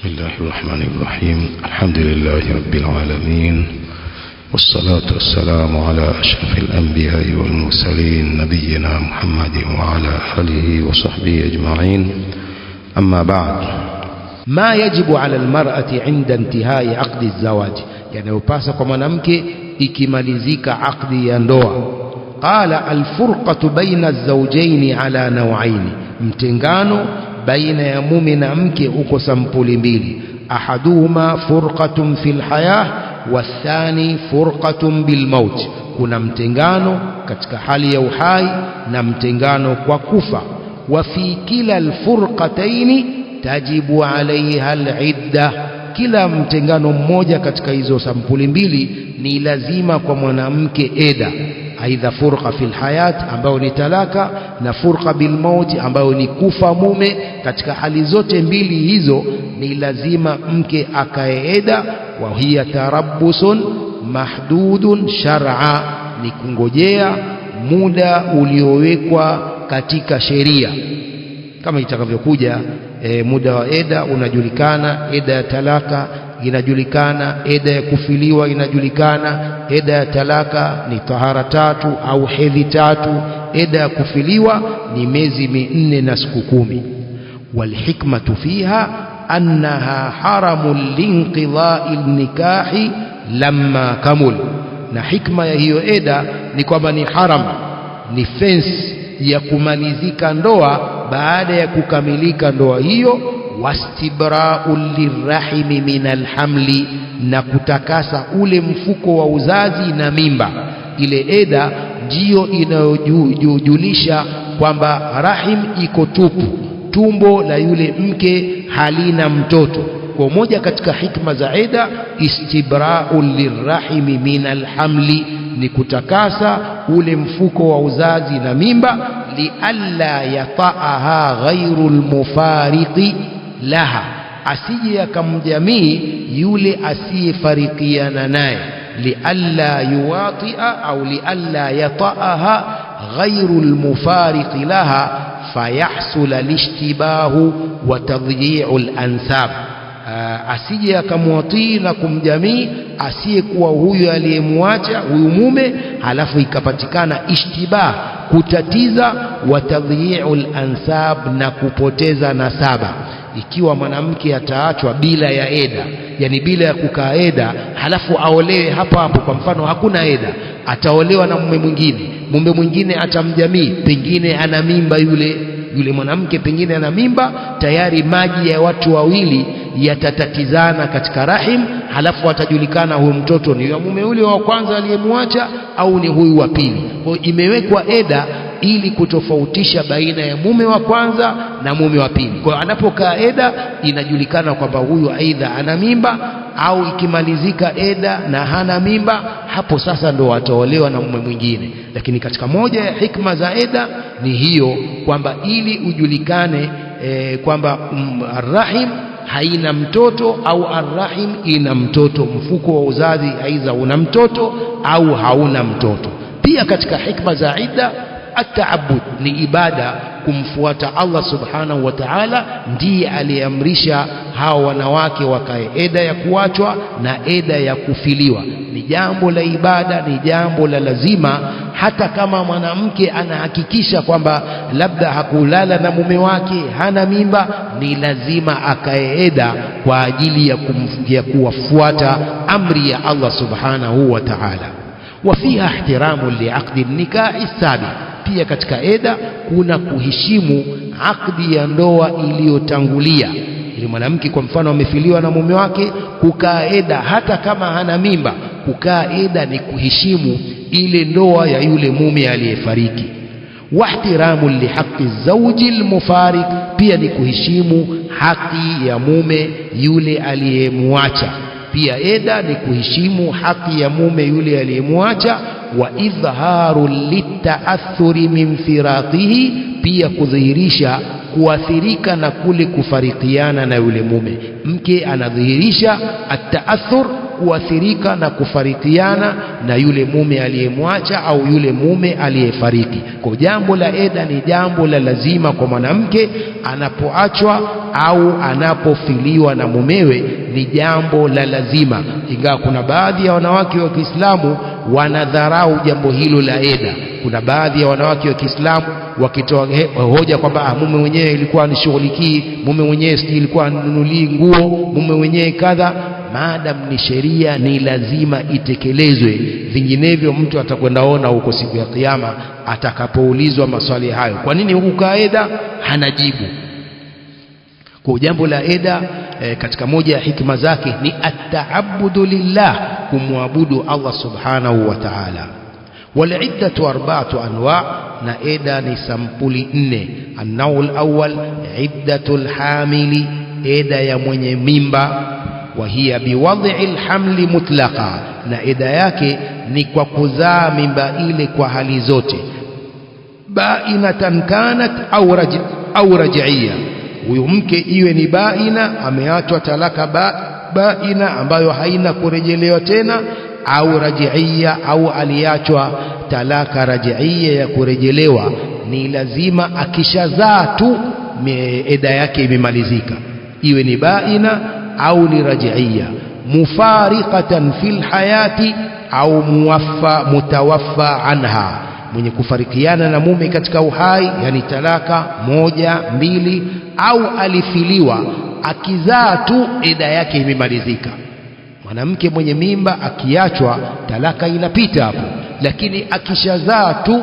بسم الله الرحمن الرحيم. الحمد لله رب العالمين، والصلاة والسلام على أشرف الأنبياء والمرسلين نبينا محمد وعلى آله وصحبه أجمعين. أما بعد، ما يجب على المرأة عند انتهاء عقد الزواج، يعني upasa kwa mwanamke ikimalizika aqdi ya ndoa. Qala alfurqatu baina az-zawjayn ala naw'ayn, mtengano baina ya mume na mke uko sampuli mbili. Ahaduhuma furqatun fil hayah wathani furqatun bil maut, kuna mtengano katika hali ya uhai na mtengano kwa kufa. Wa fi kila alfurqatayn tajibu alaiha alidda, kila mtengano mmoja katika hizo sampuli mbili ni lazima kwa mwanamke eda, aidha furqa fil hayat ambayo ni talaka na furqa bil maut ambayo ni kufa mume. Katika hali zote mbili hizo ni lazima mke akae eda. Wa hiya tarabbusun mahdudun shar'a, ni kungojea muda uliowekwa katika sheria kama itakavyokuja. Muda wa eda unajulikana, eda ya talaka inajulikana, eda ya kufiliwa inajulikana. Eda ya talaka ni tahara 3 au hedhi 3, eda ya kufiliwa ni miezi 4 na siku 10. Walhikmatu fiha annaha haramun linqidha'i nikahi lamma kamul, na hikma ya hiyo eda ni kwamba ni haram, ni fence ya kumalizika ndoa baada ya kukamilika ndoa hiyo. Wastibra'ul lirrahimi min alhamli, na kutakasa ule mfuko wa uzazi na mimba. Ile eda ndiyo inayojulisha kwamba rahim iko tupu, tumbo la yule mke halina mtoto. Kwa moja katika hikma za eda, istibra'ul lirrahimi min alhamli, ni kutakasa ule mfuko wa uzazi na mimba. Lialla yata'aha ghairu almufariqi laha, asije akamjamii yule asiyefarikiana naye. Lialla yuwati'a au lialla yata'aha ghairu almufariqi laha fayahsul alishtibahu wa tadyi'u alansab, asije akamwatii na kumjamii asiyekuwa huyu aliyemwacha huyu mume, halafu ikapatikana ishtibah, kutatiza, wa tadyi'ul ansab, na kupoteza nasaba. Ikiwa mwanamke ataachwa bila ya eda, yani bila ya kukaa eda, halafu aolewe hapo hapo, kwa mfano hakuna eda, ataolewa na mume mwingine atamjamii, pengine ana mimba yule mwanamke, pengine ana mimba tayari, maji ya watu wawili yatatatizana katika rahim, halafu atajulikana huyu mtoto ni wa mume yule wa kwanza aliyemwacha au ni huyu wa pili. Kwa imewekwa eda ili kutofautisha baina ya mume wa kwanza na mume wa pili. Kwa anapokaa eda inajulikana kwamba huyu aidha ana mimba, au ikimalizika eda na hana mimba, hapo sasa ndo ataolewa na mume mwingine. Lakini katika moja ya hikma za eda ni hiyo, kwamba ili ujulikane kwamba arrahim haina mtoto au arrahim ina mtoto, mfuko wa uzazi aidha una mtoto au hauna mtoto. Pia katika hikma za idda, at-ta'abbud ni ibada, kumfuata Allah subhanahu wa ta'ala, ndiye aliamrisha hawa wanawake wakae eda ya kuachwa na eda ya kufiliwa. Ni jambo la ibada, ni jambo la lazima. Hata kama mwanamke anahakikisha kwamba labda hakulala na mume wake, hana mimba, ni lazima akae eda kwa ajili ya kuwafuata amri ya Allah subhanahu wa ta'ala. Wa fiha ihtiramu li'aqdi nikahi sabiq, pia katika eda kuna kuheshimu akdi ya ndoa iliyotangulia. Ili mwanamke kwa mfano amefiliwa na mume wake, kukaa eda hata kama hana mimba, kukaa eda ni kuheshimu ile ndoa ya yule mume aliyefariki. Wahtiramu lihaqqi zawji almufariq, pia ni kuheshimu haki ya mume yule aliyemwacha. Pia eda ni kuheshimu haki ya mume yule aliyemwacha. Wa idhharu litaathuri min firaqihi, pia kudhihirisha kuathirika na kule kufarikiana na yule mume. Mke anadhihirisha ataathur, kuathirika na kufarikiana na yule mume aliyemwacha au yule mume aliyefariki. Kwa jambo la eda ni jambo la lazima kwa mwanamke anapoachwa au anapofiliwa na mumewe, ni jambo la lazima. Ingawa kuna baadhi ya wanawake wa Kiislamu wanadharau jambo hilo la eda. Kuna baadhi ya wanawake wa Kiislamu wakitoa hoja kwamba mume mwenyewe ilikuwa anishughulikii, mume mwenyewe ilikuwa anunulii nguo, mume mwenyewe kadha. Maadam ni sheria, ni lazima itekelezwe, vinginevyo mtu atakwendaona huko siku ya Kiyama atakapoulizwa maswali hayo, kwa nini hukukaa eda, hana jibu. Kwa jambo la eda katika moja ya hikma zake ni at-ta'abbudu lillah, kumwabudu Allah subhanahu wa ta'ala. Wal-iddatu arba'atu anwa', na eda ni sampuli 4. An-naw'ul awwal iddatul hamili, eda ya mwenye mimba, wa hiya biwadhi'il hamli mutlaqa, na eda yake ni kwa kuzaa mimba ile kwa hali zote, bainatan kanat au raj'iyya. Huyo mke iwe ni baina, ameachwa talaka baina ambayo haina kurejelewa tena, au raj'iyya, au aliachwa talaka raj'iyya ya kurejelewa, ni lazima akishazaa tu eda yake imemalizika, iwe ni baina au ni raj'iyya. Mufariqatan fil hayati au mutawaffa anha, mwenye kufarikiana na mume katika uhai, yani talaka 1, 2, au alifiliwa, akizaa tu eda yake imemalizika. Mwanamke mwenye mimba akiachwa talaka inapita hapo, lakini akishazaa tu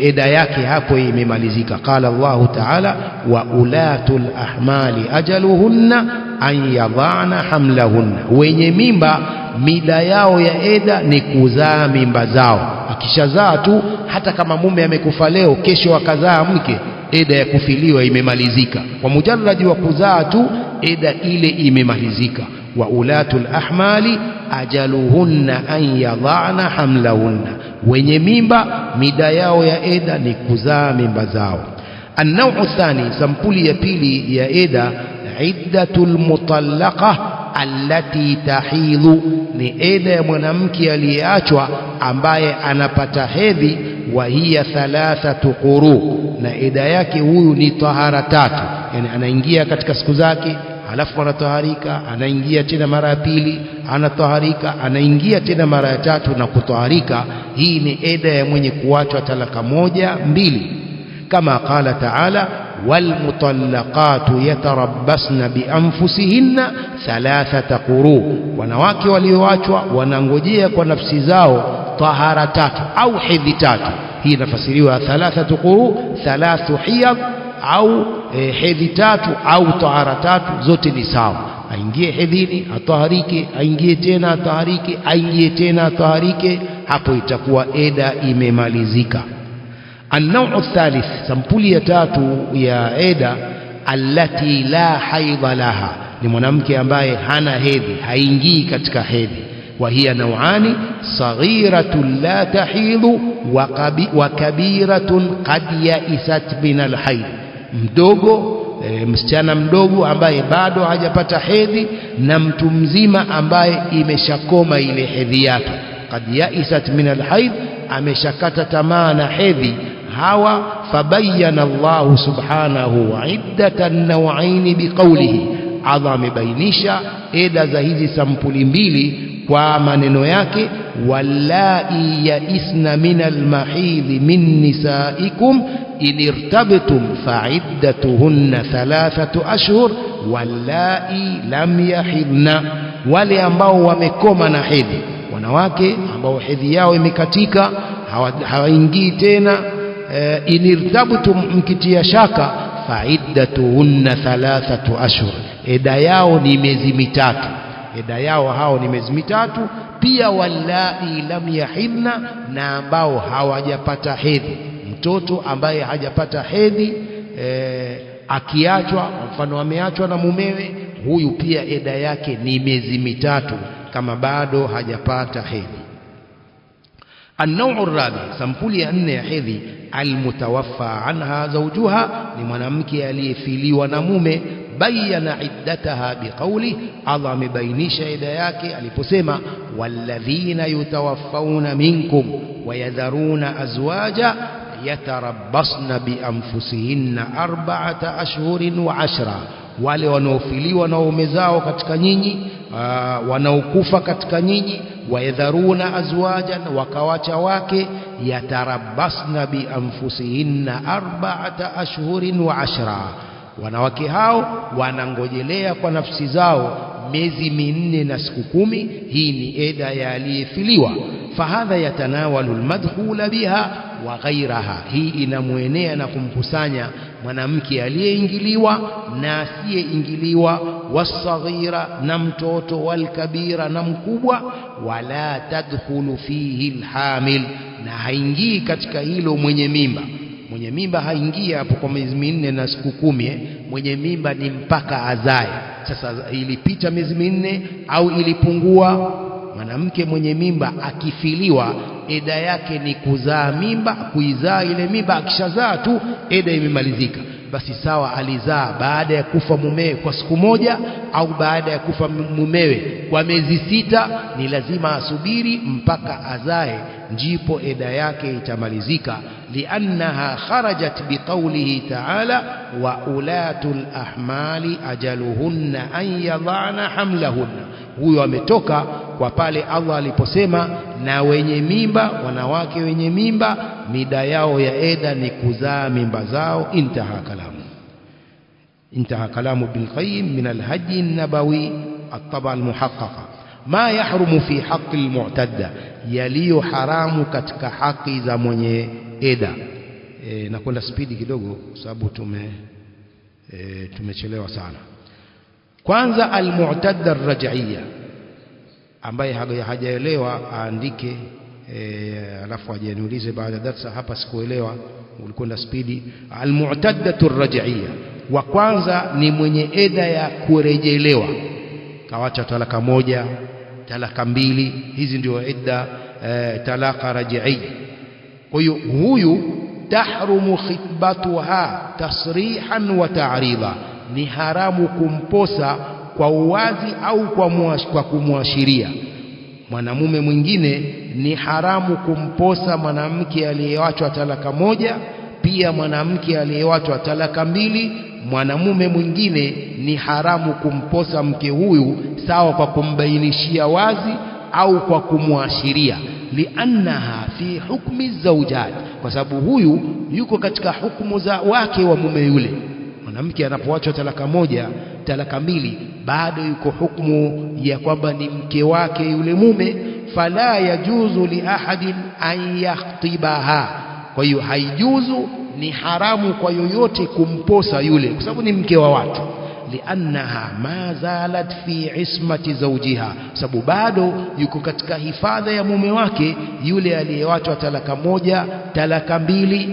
eda yake hapo imemalizika. Qala Allahu ta'ala, wa ulatul ahmali ajaluhunna an yadhana hamlahunna, wenye mimba mida yao ya eda ni kuzaa mimba zao. Akishazaa tu, hata kama mume amekufa leo, kesho akazaa mke, eda ya kufiliwa imemalizika. Kwa mujarradi wa kuzaa tu, eda ile imemalizika. Wa ulatul ahmali ajaluhunna an yadhana hamlahunna, wenye mimba mida yao ya eda ni kuzaa mimba zao. An-naw'u thani, sampuli ya pili ya eda, iddatul mutallaqa allati tahidhu, ni eda ya mwanamke aliyeachwa ambaye anapata hedhi, wa hiya 3 quru, na eda yake huyu ni tahara 3. Yani anaingia katika siku zake, halafu anataharika, anaingia tena mara ya pili, anataharika, anaingia tena mara ya tatu na kutaharika. Hii ni eda ya mwenye kuachwa talaka 1, 2, kama qala ta'ala, wal mutallaqatu yatarabbasna bi anfusihinna 3 quru, wanawake walioachwa wanangojea kwa nafsi zao tahara 3 au hedhi 3. Hii inafasiriwa 3 quru, 3 hiyad, au hedhi 3 au tahara 3, zote ni sawa. Aingie hedhini ataharike, aingie tena ataharike, aingie tena ataharike, hapo itakuwa eda imemalizika. An-naw'u thalith, sampuli ya 3 ya eda, allati la haidha laha, ni mwanamke ambaye hana hedhi, haingii katika hedhi. Wa hiya naw'ani, saghiratun la tahidhu wa kabiratun qad ya'isat min al-hayd, mdogo msichana mdogo ambaye bado hajapata hedhi, na mtu mzima ambaye imeshakoma ile hedhi yake. Qad ya'isat min al-hayd, ameshakata tamaa na hedhi. Hawa fabayyana Allahu subhanahu iddatan naw'ain biqawlihi, Allah amebainisha eda za hizi sampuli 2 kwa maneno yake, wallai yaisna min almahidhi min nisaikum in irtabtum fa'iddatuhunna 3 ashhur wallai lam yahidna, wale ambao wamekoma na hedhi, wanawake ambao hedhi yao imekatika, hawaingii tena, in irtabtum, mkitia shaka, fa'iddatuhunna 3 ashhur, eda yao ni miezi 3. Eda yao hao ni miezi 3. Pia wallai lam yahidna, na ambao hawajapata hedhi. Mtoto ambaye hajapata hedhi akiachwa, mfano ameachwa na mumewe, huyu pia eda yake ni miezi 3 kama bado hajapata hedhi. An-naw'u ar-rabi, sampuli ya 4 ya hedhi, al-mutawaffa anha zawjuha, ni mwanamke aliyefiliwa na mume, bayyana iddataha biqawli, Allah amebainisha idda yake aliposema walladhina yutawaffawna minkum wayadharuna azwaja yatarabbasna bianfusihinna 4 ashhurin wa 10, wale wanaofiliwa na waume zao katika nyinyi, wanaokufa katika nyinyi, wayadharuna azwajan, wakawacha wake, yatarabbasna bianfusihinna 4 ashhurin wa 10, wanawake hao wanangojelea kwa nafsi zao miezi 4 na siku 10. Hii ni eda ya aliyefiliwa. Fahadha yatanawalu almadkhula biha wa ghairaha, hii inamuenea na kumkusanya mwanamke aliyeingiliwa na asiyeingiliwa, wasaghira na mtoto, walkabira na mkubwa. Wala tadkhulu fihi alhamil, na haingii katika hilo mwenye mimba. Mwenye mimba haingii hapo kwa miezi 4 na siku 10. Mwenye mimba ni mpaka azae. Sasa ilipita miezi 4 au ilipungua, mwanamke mwenye mimba akifiliwa, eda yake ni kuzaa mimba, kuizaa ile mimba. Akishazaa tu eda imemalizika. Basi sawa, alizaa baada ya kufa mumewe kwa siku 1 au baada ya kufa mumewe kwa miezi 6, ni lazima asubiri mpaka azae, ndipo eda yake itamalizika. Liannaha kharajat biqawlihi ta'ala wa ulatul ahmali ajaluhunna an yadhana hamlahunna. Huyo ametoka kwa pale Allah aliposema na wenye mimba, wanawake wenye mimba mida yao ya eda ni kuzaa mimba zao. Intaha kalamu bil Qayyim min al-Hajj an-Nabawi at-Taba al-Muhaqqaqa. Ma yahrumu fi haqqi al-mu'tadda, yaliyo haramu katika haki za mwenye eda. Nakwenda spidi kidogo sababu tumechelewa sana. Kwanza al-mu'tadda ar-raj'iyya, ambaye hajaelewa aandike, alafu ajaniulize baada darasa. Hapa sikuelewa, ulikwenda spidi. Al-mu'taddatu ar-raj'iyya, wa kwanza ni mwenye eda ya kurejelewa, kawacha talaka 1, talaka 2, hizi ndio eda talaka raj'iyya. Kwa hiyo huyu tahrumu khitbatuha tasrihan wa ta'rida, ni haramu kumposa kwa uwazi au kwa kumwashiria. Mwanamume mwingine ni haramu kumposa mwanamke aliyewachwa talaka 1, pia mwanamke aliyewachwa talaka 2. Mwanamume mwingine ni haramu kumposa mke huyu sawa kwa kumbainishia wazi au kwa kumwashiria, liannaha fi hukmi zawjat, kwa sababu huyu yuko katika hukumu za wake wa mume yule. Mwanamke anapoachwa talaka 1, talaka 2, bado yuko hukumu ya kwamba ni mke wake yule mume. Fala yajuzu li ahadin an yakhtibaha, kwa hiyo haijuzu, ni haramu kwa yoyote kumposa yule, kwa sababu ni mke wa watu. Liannaha ma zalat fi ismati zawjiha, sababu bado yuko katika hifadha ya mume wake yule aliyewachwa talaka 1, talaka 2.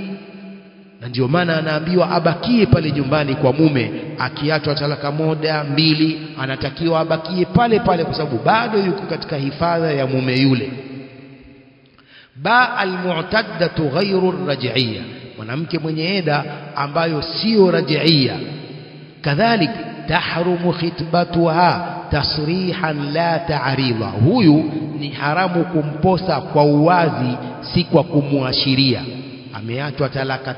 Na ndio maana anaambiwa abakie pale nyumbani kwa mume. Akiachwa talaka 1, 2, anatakiwa abakie pale pale, kwa sababu bado yuko katika hifadha ya mume yule. Al-mu'taddatu ghayru ar-raj'iyya, mwanamke mwenye eda ambayo sio raj'iyya, kadhalik tahrumu khitbatuha tasrihan la ta'rida, huyu ni haramu kumposa kwa uwazi, si kwa kumwashiria. Ameachwa talaka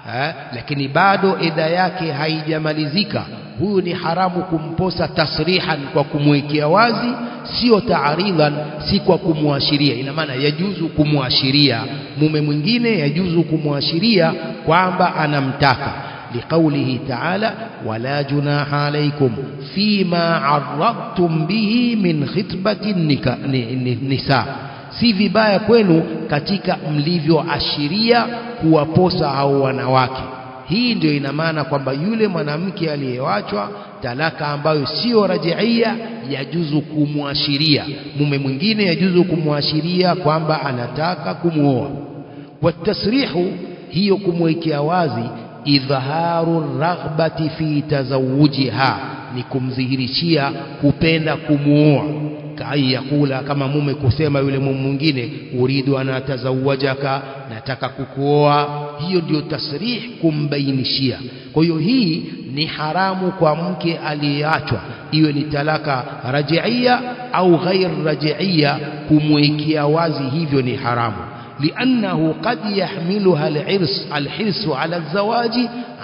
3, lakini bado eda yake haijamalizika, huyu ni haramu kumposa tasrihan, kwa kumwekea wazi, sio ta'ridan, si kwa kumwashiria. Ina maana yajuzu kumwashiria mume mwingine, yajuzu kumwashiria kwamba anamtaka, liqaulihi ta'ala wala junaha alaykum fima arradtum bihi min khitbati nisa, si vibaya kwenu katika mlivyoashiria kuwaposa hao wanawake. Hii ndio ina maana kwamba yule mwanamke aliyewachwa talaka ambayo sio raj'iyya yajuzu kumwashiria mume mwingine, yajuzu kumwashiria kwamba anataka kumuoa. Watasrihu, hiyo kumwekea wazi, idhaharu raghbati fi tazawujiha, ni kumdhihirishia kupenda kumuoa. Kai yakula, kama mume kusema yule mume mwingine, uridu ana tazawajaka, nataka kukuoa. Hiyo ndio tasrih, kumbainishia. Kwa hiyo hii ni haramu kwa mke aliyeachwa, iwe ni talaka rajiia au ghair rajiia, kumwekea wazi hivyo ni haramu. لأنه قد يحملها الحرص على الزواج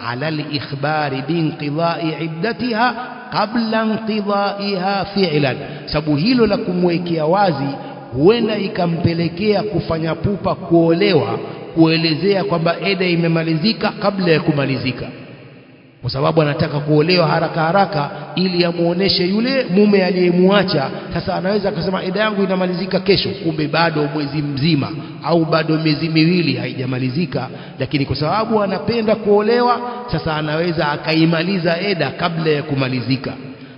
على الإخبار بانقضاء عدتها قبل انقضائها فعلا. sababu hilo la kumwekea wazi huenda ikampelekea kufanya pupa kuolewa, kuelezea kwamba eda imemalizika kabla ya kumalizika, kwa sababu anataka kuolewa haraka haraka ili amuoneshe yule mume aliyemwacha. Sasa anaweza akasema eda yangu inamalizika kesho, kumbe bado mwezi mzima au bado miezi miwili haijamalizika, lakini kwa sababu anapenda kuolewa, sasa anaweza akaimaliza eda kabla ya kumalizika.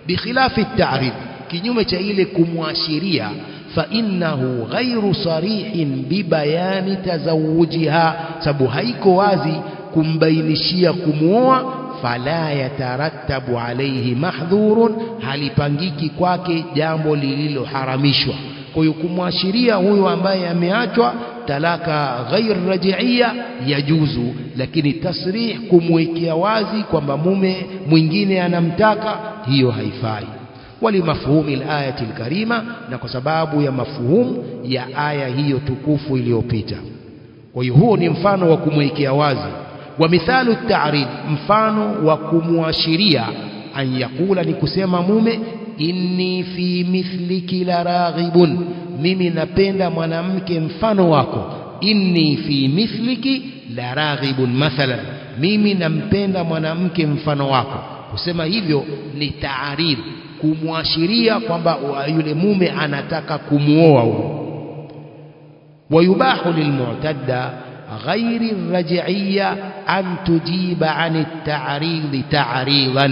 Bikhilafi at-ta'rid, kinyume cha ile kumwashiria, fa innahu ghairu sarihin bibayani tazawujiha, sababu haiko wazi kumbainishia kumuoa. Fala yatarattabu alayhi mahdhurun, halipangiki kwake jambo lililoharamishwa. Kwa hiyo kumwashiria huyo ambaye ameachwa talaka ghair rajiia yajuzu, lakini tasrih, kumwekea wazi kwamba mume mwingine anamtaka, hiyo haifai. Walimafhumi al-ayati al-karima, na kwa sababu ya mafhumu ya aya hiyo tukufu iliyopita. Kwa hiyo huo ni mfano wa kumwekea wazi. Wa mithalu at-ta'rid, mfano wa kumwashiria, an yakula, ni kusema mume, inni fi mithliki la raghibun, mimi napenda mwanamke mfano wako. Inni fi mithliki la raghibun, mathalan, mimi nampenda mwanamke mfano wako. Kusema hivyo ni ta'rid, kumwashiria kwamba yule mume anataka kumuoa huyo. Wayubahu lilmu'tadda غير الرجعية أن تجيب عن التعريض تعريضا,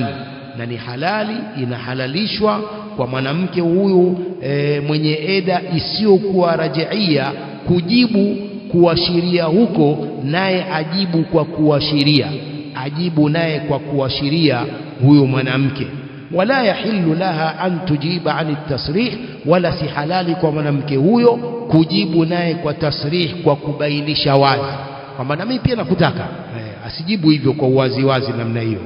na ni halali, inahalalishwa kwa mwanamke huyu mwenye eda isiyokuwa rajiia kujibu kuashiria huko, naye ajibu kwa kuashiria, ajibu naye kwa kuashiria huyo mwanamke. Wala yahillu laha an tujiba an at-tasrih, wala si halali kwa mwanamke huyo kujibu naye kwa tasrih, kwa kubainisha wazi kwamba na mimi pia nakutaka. Asijibu hivyo kwa uwazi wazi namna hiyo.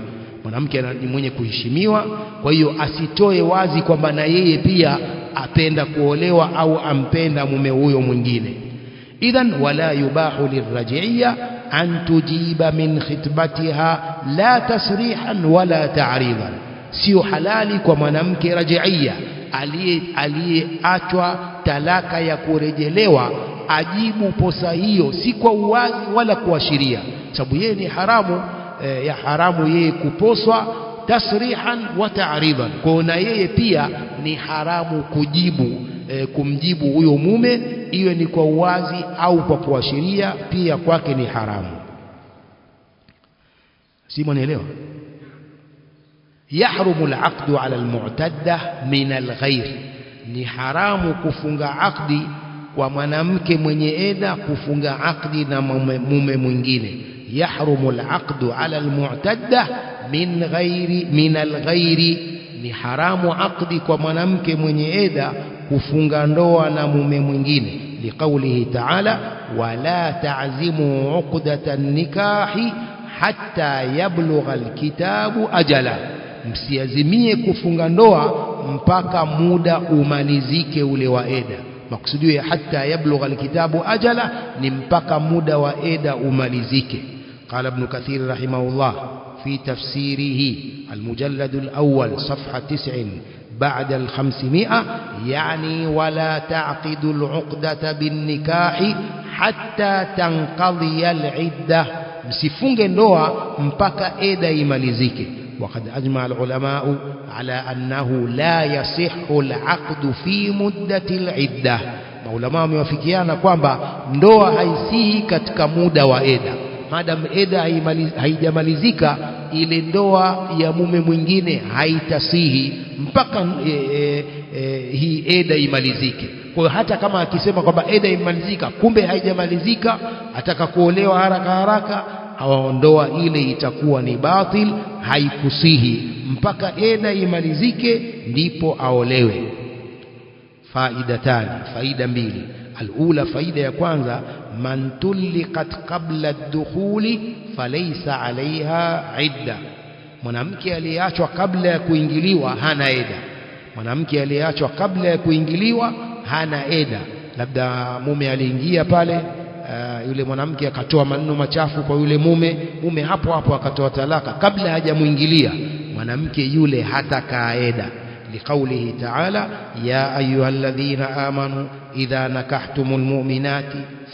Mwanamke ni mwenye kuheshimiwa, kwa hiyo asitoe wazi kwamba na yeye pia apenda kuolewa au ampenda mume huyo mwingine. Idhan wala yubahu lirrajiia an tujiba min khitbatiha la tasrihan wala ta'ridan, sio halali kwa mwanamke rajiia aliyeachwa talaka ya kurejelewa ajibu posa hiyo, si kwa uwazi wala kuashiria, sababu yeye ni haramu, ya haramu yeye kuposwa tasrihan wa ta'ridan. Kwa na yeye pia ni haramu kujibu, kumjibu huyo mume, iwe ni kwa uwazi au kwa kuashiria, pia kwake ni haramu. Si mwanaelewa? Yahrumu al-aqdu ala al-mu'tadda min al-ghayr, ni haramu kufunga akdi kwa mwanamke mwenye eda, kufunga akdi na mume mwingine. Yahrumu al-aqdu ala al-mu'tadda min al-ghayri, ni haramu akdi kwa mwanamke mwenye eda kufunga ndoa na mume mwingine. Liqaulihi ta'ala, wala ta'zimu 'uqdatan nikahi hatta yablugha al-kitabu ajala, msiazimie kufunga ndoa mpaka muda umalizike ule wa eda. Maksudio ya hatta yablugha alkitabu ajala ni mpaka muda wa eda umalizike. Qala Ibn Kathir rahimahullah fi tafsirihi المجلد الأول صفحة 9 بعد 500 يعني ولا تعقد العقدة بالنكاح حتى تنقضي العدة, msifunge ndoa mpaka eda imalizike. وقد أجمع العلماء على أنه لا يصح العقد في مدة العدة. maulama wamewafikiana kwamba ndoa haisihi katika muda wa eda. Madam eda haijamalizika, ile ndoa ya mume mwingine haitasihi mpaka hii eda imalizike. Kwa hiyo hata kama akisema kwamba eda imalizika kumbe haijamalizika, ataka kuolewa haraka haraka, au ndoa ile itakuwa ni batil, haikusihi mpaka eda imalizike ndipo aolewe. Faidatani, faida mbili. Alula, faida ya kwanza, man tuliqat qabla ad-dukhuli falaysa alaiha idda, mwanamke aliyeachwa kabla ya kuingiliwa hana eda. Mwanamke aliyeachwa kabla ya kuingiliwa hana eda. Labda mume aliingia pale, yule mwanamke akatoa maneno machafu kwa yule mume hapo hapo akatoa talaka kabla hajamuingilia, mwanamke yule hatakaa eda. لقوله تعالى يا أيها الذين آمنوا إذا نكحتم المؤمنات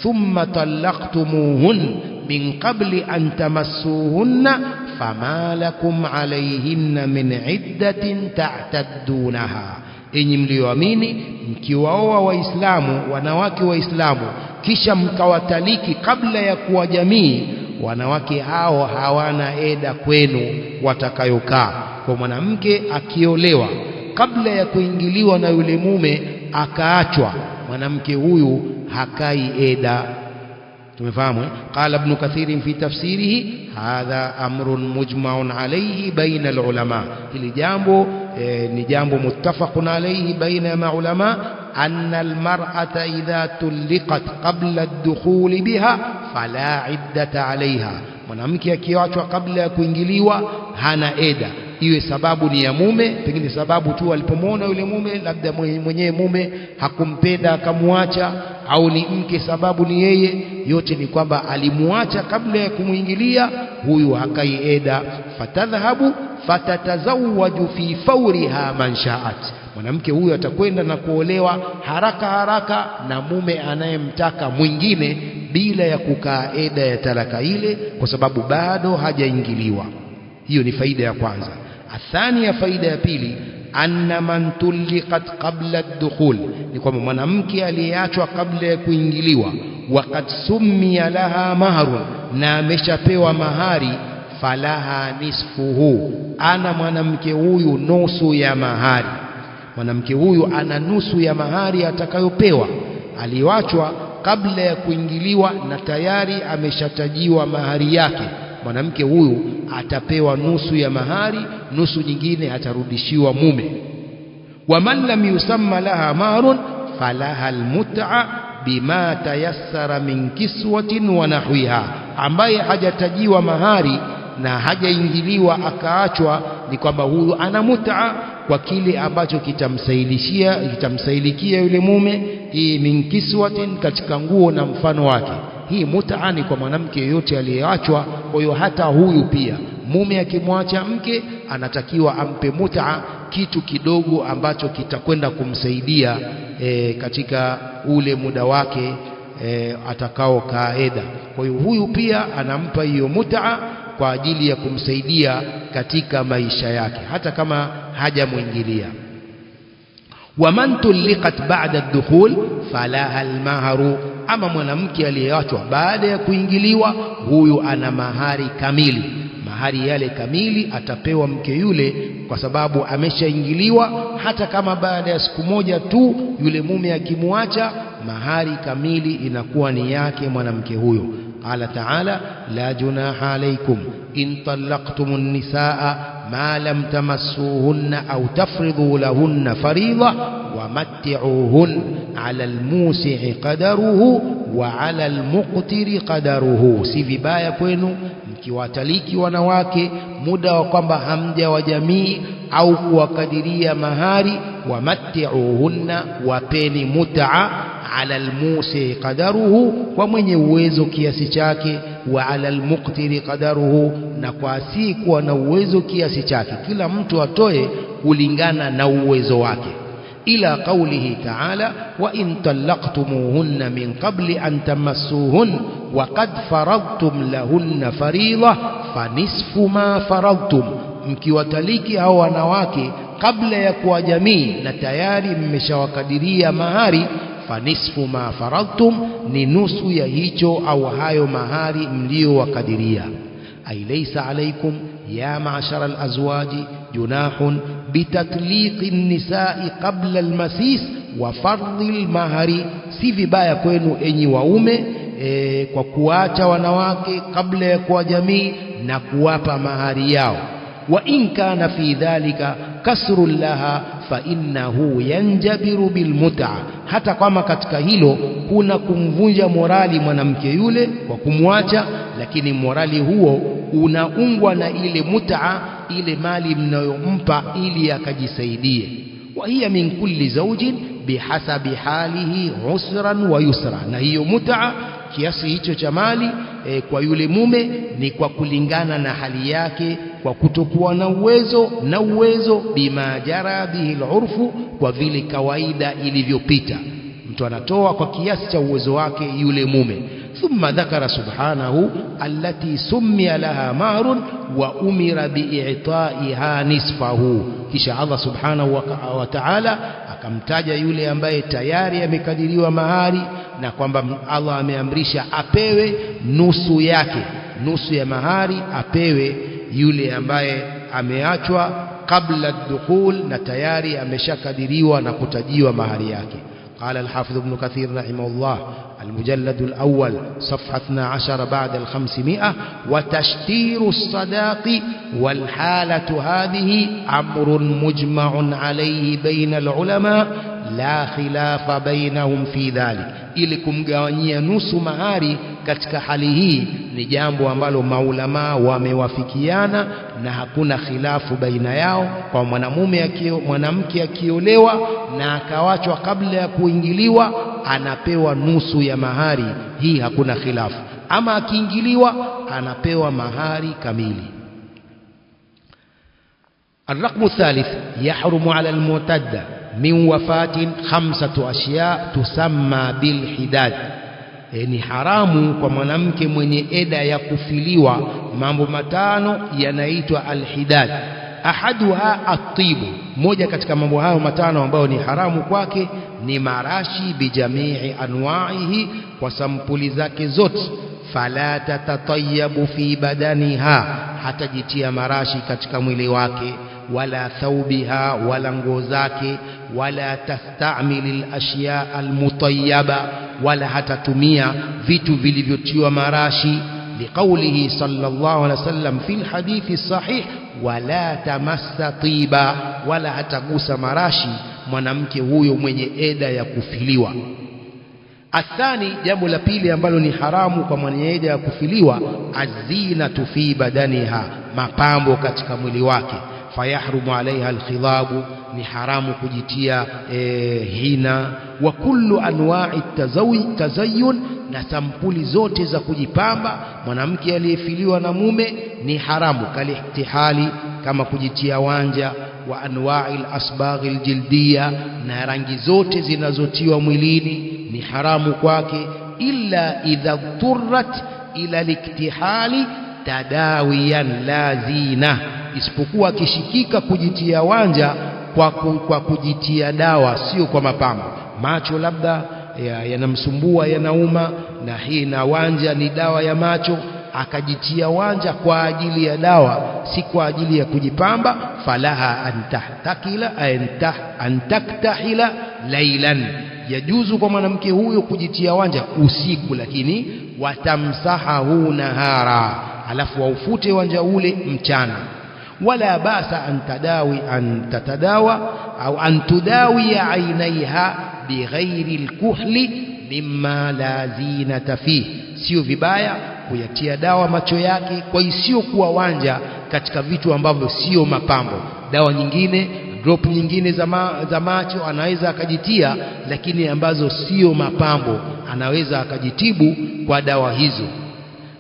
ثم طلقتموهن من قبل أن تمسوهن فما لكم عليهن من عدة تعتدونها. Enyi mlioamini, mkiwaoa waislamu, wanawake waislamu, kisha mkawataliki kabla ya kuwa jamii, wanawake hao hawana eda kwenu watakayokaa. Kwa mwanamke akiolewa kabla ya kuingiliwa na yule mume akaachwa, mwanamke huyu hakai eda. tumefahamu. Qala Ibn Kathir fi tafsirihi hadha amrun mujma'un alayhi baina alulama. Hili jambo ni jambo muttafaqun alayhi baina maulama, anna almar'ata idha tulliqat qabla ad-dukhul biha fala iddata alayha. Mwanamke akiachwa kabla ya kuingiliwa hana eda, iwe sababu ni ya mume, pengine sababu tu alipomwona yule mume, labda mwenyewe mume hakumpenda akamwacha, au ni mke sababu ni yeye, yote ni kwamba alimuacha kabla ya kumuingilia, huyu hakai eda. Fatadhhabu fatatazawwaju fi fawriha man sha'at. Mwanamke huyu atakwenda na kuolewa haraka haraka na mume anayemtaka mwingine bila ya kukaa eda ya talaka ile, kwa sababu bado hajaingiliwa. Hiyo ni faida ya kwanza. Athania, faida ya pili, anna man tulliqat qabla ad-dukhul, ni kwamba mwanamke aliyeachwa kabla ya kuingiliwa, waqad summiya laha mahrun, na ameshapewa mahari, falaha nisfuhu, ana mwanamke huyu nusu ya mahari. Mwanamke huyu ana nusu ya mahari atakayopewa. Aliachwa kabla ya kuingiliwa na tayari ameshatajiwa mahari yake, mwanamke huyu atapewa nusu ya mahari, nusu nyingine atarudishiwa mume. Wa man lam yusamma laha mahrun falaha almut'a bima tayassara min kiswatin wa nahwiha. Ambaye hajatajiwa mahari na hajaingiliwa akaachwa, ni kwamba huyu ana mut'a kwa kile ambacho kitamsailikia yule mume, hii min kiswatin, katika nguo na mfano wake. Hii mut'a ni kwa mwanamke yeyote aliyeachwa. Kwa hiyo hata huyu pia mume akimwacha mke anatakiwa ampe mut'a, kitu kidogo ambacho kitakwenda kumsaidia katika ule muda wake atakao kaeda. Kwa hiyo huyu pia anampa hiyo mut'a kwa ajili ya kumsaidia katika maisha yake hata kama hajamuingilia. Wa man tulliqat ba'da ad-dukhul falaha al-mahru, ama mwanamke aliyeachwa baada ya kuingiliwa, huyu ana mahari kamili. Mahari yale kamili atapewa mke yule, kwa sababu ameshaingiliwa. Hata kama baada ya siku moja tu yule mume akimwacha, mahari kamili inakuwa ni yake mwanamke huyo. Qala ta'ala la junaha alaykum in talaqtumun nisaa ma lam tamassuhunna aw tafridhu lahunna fariida wa matti'uhun 'ala al-musi'i qadaruhu wa 'ala al-muqtiri qadaruhu. Si vibaya kwenu mkiwataliki wanawake muda wa kwamba hamja wa jamii au kuwakadiria mahari, wa matti'uhunna, wapeni mut'a, ala almusi qadaruhu, kwa mwenye uwezo kiasi chake, wa ala almuqtiri qadaruhu, na kwa asiyekuwa na uwezo kiasi chake. Kila mtu atoe kulingana na uwezo wake. Ila qawlihi ta'ala wa in talaqtumuhunna min qabli an tamassuhun wa qad faradtum lahunna fariida fanisfu ma faradtum. Mkiwataliki hao wanawake kabla ya kuwa jamii na tayari mmeshawakadiria mahari, fanisfu ma faradtum, ni nusu ya hicho au hayo mahari mliowakadiria. Ay laysa alaykum ya ma'shara al-azwaji junahun bitatliqi an-nisa'i qabla al-masis wa fardhi al-mahari. Si vibaya kwenu enyi waume kwa kuacha wanawake kabla ya kuwa jamii na kuwapa mahari yao. Wa in kana fi dhalika kasrun laha fa innahu yanjabiru bil mut'a, hata kama katika hilo kuna kumvunja morali mwanamke yule kwa kumwacha, lakini morali huo unaungwa na ile mut'a, ile mali mnayompa ili akajisaidie. Wa hiya min kulli zawjin bihasabi halihi usran wa yusra, na hiyo mut'a kiasi hicho cha mali kwa yule mume ni kwa kulingana na hali yake, kwa kutokuwa na uwezo bima jara bihi al-urfu, kwa vile kawaida ilivyopita. Mtu anatoa kwa kiasi cha uwezo wake yule mume. Thumma dhakara subhanahu allati summiya laha mahrun wa umira bi'ita'iha nisfahu, kisha Allah subhanahu wa ta'ala akamtaja yule ambaye tayari amekadiriwa mahari, na kwamba Allah ameamrisha apewe nusu yake, nusu ya mahari apewe yule ambaye ameachwa kabla ad-dukhul na tayari ameshakadiriwa na kutajiwa mahari yake. قال الحافظ ابن كثير رحمه الله المجلد الأول صفحة 12 بعد 500: وتشتير الصداق والحالة هذه أمر مجمع عليه بين العلماء لا خلاف بينهم في ذلك. ili kumgawanyia nusu mahari katika hali hii ni jambo ambalo maulama wamewafikiana na hakuna khilafu baina yao. Kwa mwanamke akiolewa na akawachwa kabla ya kuingiliwa anapewa nusu ya mahari, hii hakuna khilafu. Ama akiingiliwa anapewa mahari kamili. الرقم الثالث: يحرم على المعتدة من وفاة 5 أشياء تسمى بالحداد. ni haramu kwa mwanamke mwenye eda ya kufiliwa mambo matano yanaitwa alhidad. Ahaduha atibu, moja katika mambo hayo matano ambayo ni haramu kwake ni marashi bijamii anwa'ihi, kwa sampuli zake zote. Fala tatatayabu fi badaniha, hatajitia marashi katika mwili wake, wala thawbiha, wala nguo zake, wala tastamil alashya almutayyaba, wala hatatumia vitu vilivyotiwa marashi. Liqaulihi sallallahu alaihi wasallam fil hadithi sahih: wala tamassa tiba, wala hatagusa marashi mwanamke huyo mwenye eda ya kufiliwa. Athani, jambo la pili ambalo ni haramu kwa mwenye eda ya kufiliwa: azinatu fi badaniha, mapambo katika mwili wake. Fayahrumu alaiha alkhilabu, ni haramu kujitia hina. Wa kullu anwa'i tazayyun, na sampuli zote za kujipamba mwanamke aliyefiliwa na mume ni haramu. Kalihtihali, kama kujitia wanja. Wa anwa'i alasbaghi aljildiya, na rangi zote zinazotiwa mwilini ni haramu kwake. Illa idha turrat ila liktihali tadawiyan la zina, isipokuwa akishikika kujitia wanja kwa kujitia dawa, sio kwa mapambo. Macho labda yanamsumbua, yanauma, na hii na wanja ni dawa ya macho, akajitia wanja kwa ajili ya dawa, si kwa ajili ya kujipamba. Falaha antaktahila laylan, yajuzu kwa mwanamke huyo kujitia wanja usiku, lakini watamsahahu nahara, alafu waufute wanja ule mchana. Wala basa an tatadawa au an tudawi ainaiha bighairi alkuhli mimma la zinata fi, sio vibaya kuyatia dawa macho yake kwa isiyokuwa wanja katika vitu ambavyo sio mapambo. Dawa nyingine, drop nyingine za macho anaweza akajitia, lakini ambazo sio mapambo anaweza akajitibu kwa dawa hizo.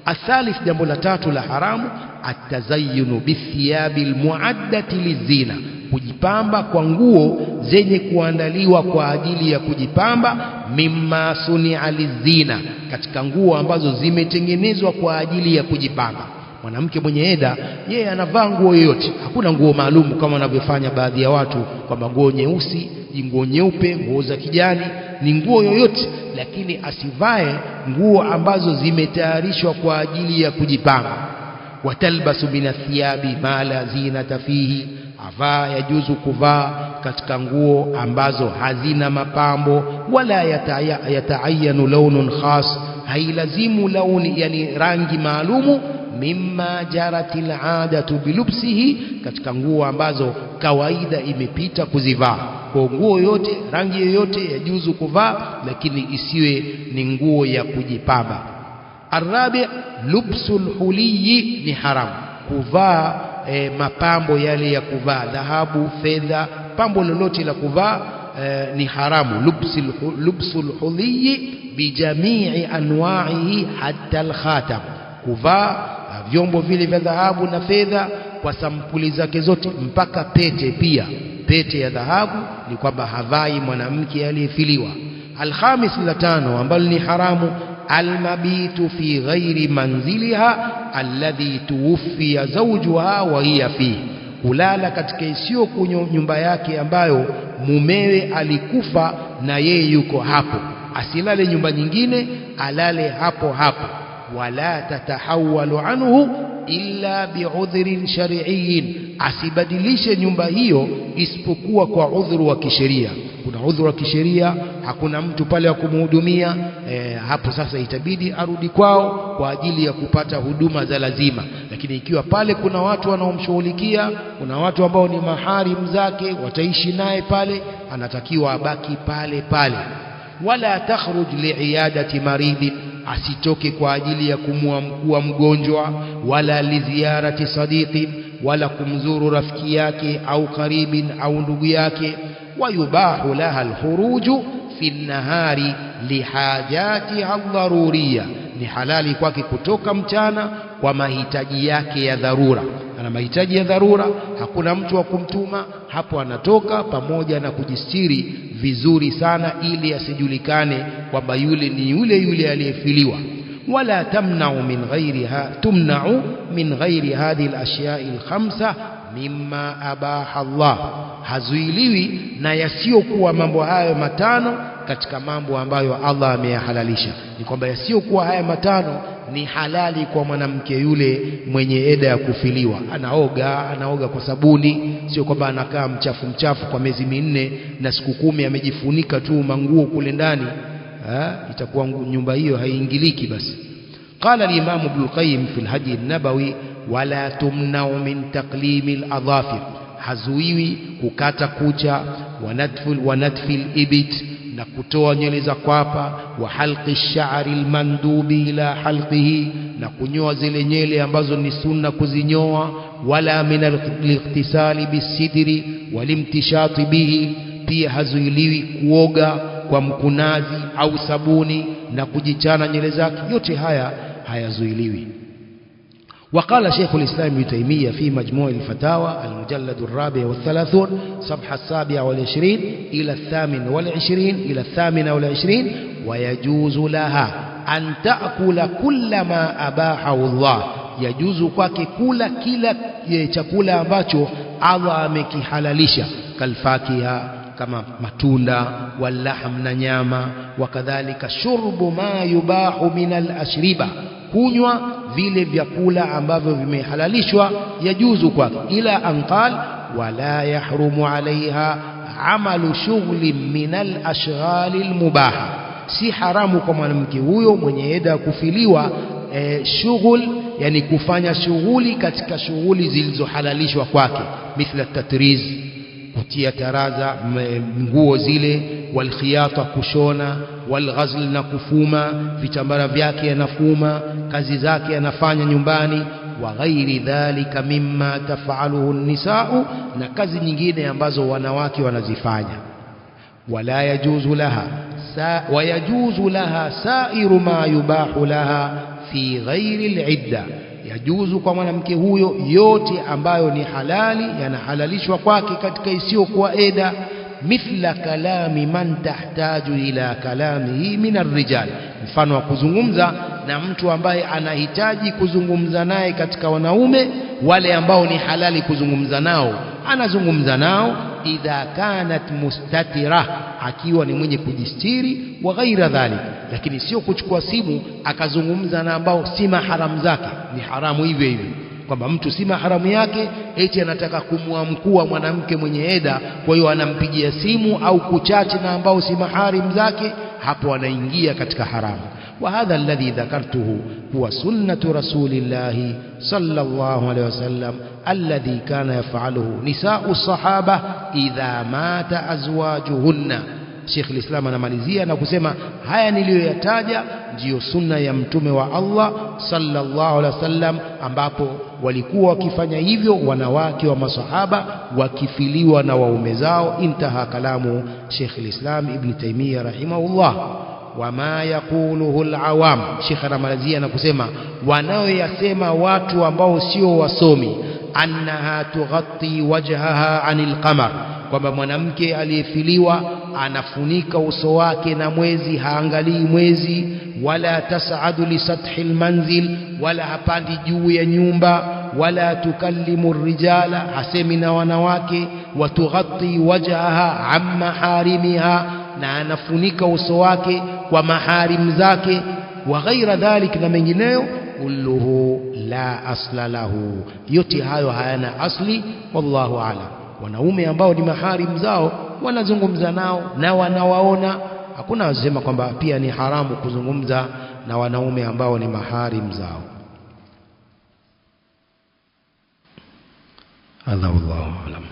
Athalith, jambo la tatu la haramu: atazayyunu bithiyabi almuaddati lizina, kujipamba kwa nguo zenye kuandaliwa kwa ajili ya kujipamba. Mimma sunia lizina, katika nguo ambazo zimetengenezwa kwa ajili ya kujipamba. Mwanamke mwenye eda yeye anavaa nguo yoyote, hakuna nguo maalum kama wanavyofanya baadhi ya watu, kwamba nguo nyeusi, nguo nyeupe, nguo za kijani, ni nguo yoyote, lakini asivae nguo ambazo zimetayarishwa kwa ajili ya kujipamba. Watalbasu minathiyabi ma la zinata fihi, avaa, yajuzu kuvaa katika nguo ambazo hazina mapambo. Wala yataayanu launun khas, hailazimu launi, yani rangi maalumu. Mimma jaratil aadatu bilubsihi, katika nguo ambazo kawaida imepita kuzivaa. Kwa nguo yote, rangi yoyote yajuzu kuvaa, lakini isiwe ni nguo ya kujipamba. Arabi' lubsul huliyi ni haramu, kuvaa mapambo yale ya kuvaa, dhahabu, fedha, pambo lolote la kuvaa ni haramu. Lubsul huliyi bijamii anwa'ihi hatta al-khatam, kuvaa vyombo vile vya dhahabu na fedha kwa sampuli zake zote, mpaka pete pia. Pete ya dhahabu ni kwamba havai mwanamke aliyefiliwa. Alkhamis, la tano ambalo ni haramu, almabitu fi ghairi manziliha alladhi tuwfiya zawjuha wa hiya fihi, kulala katika isiyo nyumba yake ambayo mumewe alikufa na yeye yuko hapo. Asilale nyumba nyingine, alale hapo hapo. Wala tatahawalu anhu illa bi'udhrin shar'iyyin, asibadilishe nyumba hiyo isipokuwa kwa udhuru wa kisheria. Kuna udhuru wa kisheria, hakuna mtu pale wa kumhudumia, hapo sasa itabidi arudi kwao kwa ajili ya kupata huduma za lazima. Lakini ikiwa pale kuna watu wanaomshughulikia, kuna watu ambao ni maharimu zake, wataishi naye pale, anatakiwa abaki pale pale. Wala takhruj li'iyadati maridin, asitoke kwa ajili ya kumwamkua mgonjwa, wala liziarati sadiqin, wala kumzuru rafiki yake au karibin au ndugu yake. Wayubahu laha alkhuruju fi an-nahari lihajatiha ad-daruriyya, ni halali kwake kutoka mchana kwa mahitaji yake ya dharura. Ana mahitaji ya dharura, hakuna mtu wa kumtuma, hapo anatoka pamoja na kujistiri vizuri sana, ili asijulikane kwamba yule ni yule aliyefiliwa. Wala tamna'u min ghairi hadhihi al-ashya'i al-khamsa mimma abaha Allah, hazuiliwi na yasiyokuwa mambo hayo matano katika mambo ambayo Allah ameyahalalisha. Ni kwamba yasiyokuwa haya matano ni halali kwa mwanamke yule mwenye eda ya kufiliwa. Anaoga kwa sabuni, sio kwamba anakaa mchafu kwa miezi 4 na siku 10 amejifunika tu manguo kule ndani, itakuwa nyumba hiyo haiingiliki. Basi qala al-Imam Ibn al-Qayyim fi al-Hadi an-Nabawi, wala tumna'u min taqlim al-adhafir, hazuiwi kukata kucha, wa natfil ibit, na kutoa nywele za kwapa, wa halqi ash-sha'ri al-mandubi ila halqihi, na kunyoa zile nywele ambazo ni sunna kuzinyoa. Wala min al-ightisali bis-sidri walimtishati bihi, pia hazuiliwi kuoga kwa mkunazi au sabuni na kujichana nywele zake, yote haya hayazuiliwi. وقال شيخ الإسلام ابن تيمية في مجموع الفتاوى المجلد 34 صفحة 27 إلى 28 ويجوز لها أن تأكل كل ما أباحه الله, يجوز kwake kula kila chakula ambacho Allah amekihalalisha, kalfakiha, kama matunda, walahm na nyama, wakadhalika shurbu ma yubahu min al-ashriba, kunywa vile vyakula ambavyo vimehalalishwa yajuzu kwake. Ila anqal wala yahrumu alaiha amalu shughli min al-ashghali al-mubaha, si haramu kwa mwanamke huyo mwenye eda kufiliwa shughul, yani kufanya shughuli katika shughuli zilizohalalishwa kwake, mithla tatriz, kutia taraza nguo zile, walkhiyata, kushona, walghazl, na kufuma vitambara vyake anafuma, kazi zake anafanya nyumbani, wa ghairi dhalika mimma taf'aluhu an-nisa'u, na kazi nyingine ambazo wanawake wanazifanya. Wala yajuzu laha wa yajuzu laha sa'iru ma yubahu laha fi ghairi al-idda, yajuzu kwa mwanamke huyo yote ambayo ni halali, yanahalalishwa kwake katika isiyokuwa eda. Mithla kalami man tahtaju ila kalamihi min ar-rijal, mfano wa kuzungumza na mtu ambaye anahitaji kuzungumza naye katika wanaume wale ambao ni halali kuzungumza nao, anazungumza nao. Idha kanat mustatira, akiwa ni mwenye kujistiri, wa ghaira dhalik, lakini sio kuchukua simu akazungumza na ambao si maharamu zake. Ni haramu hivyo hivyo, kwamba mtu si maharamu yake eti anataka kumwamkua mwanamke mwenye eda, kwa hiyo anampigia simu au kuchache na ambao si maharimu zake, hapo anaingia katika haramu. وهذا الذي ذكرته هو سنة رسول الله صلى الله عليه وسلم الذي كان يفعله نساء الصحابة إذا مات أزواجهن, Sheikh al-Islam anamalizia na kusema haya niliyoyataja ndiyo sunna ya mtume wa Allah sallallahu alaihi wasallam, ambapo walikuwa wakifanya hivyo wanawake wa masahaba wakifiliwa na waume zao. Intaha kalamu Sheikh al-Islam Ibn Taymiyyah rahimahullah. Wama yaquluhu al-awam, Sheikh anamalizia na kusema wanaoyasema watu ambao sio wasomi, annaha tughatti wajhaha anil qamar, kwamba mwanamke aliyefiliwa anafunika uso wake na mwezi, haangalii mwezi. Wala tas'adu li sathil manzil, wala hapandi juu ya nyumba. Wala tukallimu rijala, hasemi na wanawake. Watughatti wajhaha amma maharimiha, na anafunika uso wake kwa maharim zake. Wa ghaira dhalik, na mengineyo. Kulluhu la asla lahu, yote hayo hayana asli. Wallahu a'lam. Wanaume ambao ni maharim zao wanazungumza nao na wanawaona, hakuna wasema kwamba pia ni haramu kuzungumza na wanaume ambao ni maharim zao. Allahu a'lam.